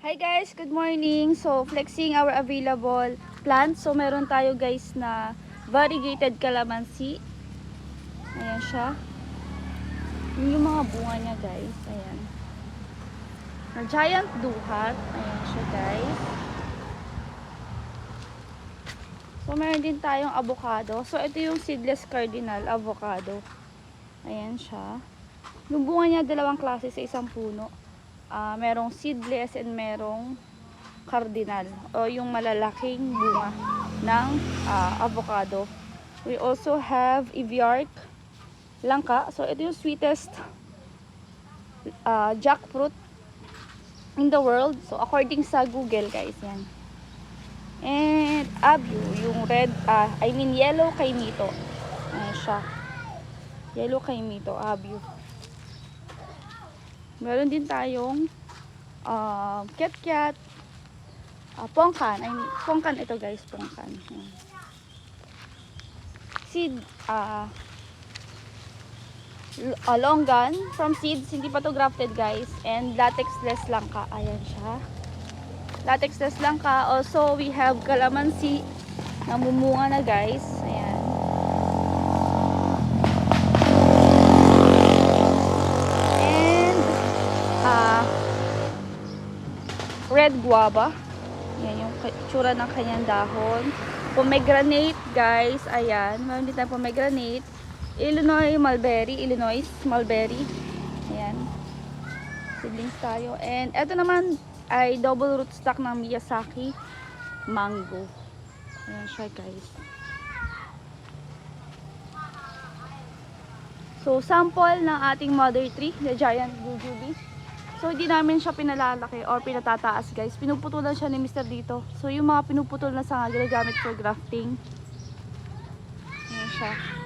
Hi guys, good morning. So, flexing our available plants. So, meron tayo guys na variegated calamansi. Ayan siya. Yung mga bunga niya guys. Ayan. Na giant duhat. Ayan siya guys. So, meron din tayong avocado. So, ito yung seedless cardinal avocado. Ayan siya. Yung bunga niya dalawang klase sa isang puno. Merong seedless and merong cardinal o yung malalaking bunga ng avocado. We also have Eviarc langka. So ito yung sweetest jackfruit in the world. So according sa Google guys yan. And Abu, yung red, yellow kaimito. Ayan siya. Yellow kaimito, Abu. Meron din tayong kiat-kiat, pongkan. Pongkan ito guys, pongkan. Seed, longgan from seeds, hindi pa to grafted guys. And latexless langka, ayan siya. Latexless langka. Also, we have calamansi, namumunga na guys. Ayan. Red guava. Yan yung itsura ng kanyang dahon. Pomegranate guys. Ayan. Meron din tayong pomegranate. Illinois mulberry. Ayan. Seedlings tayo. And eto naman ay double rootstock ng Miyazaki mango. Ayan siya guys. So sample ng ating mother tree, the giant jujube. So, hindi namin siya pinalalaki or pinatataas guys. Pinuputulan siya ni Mr. dito. So, yung mga pinuputol na sanga ginagamit for grafting. Ayan siya.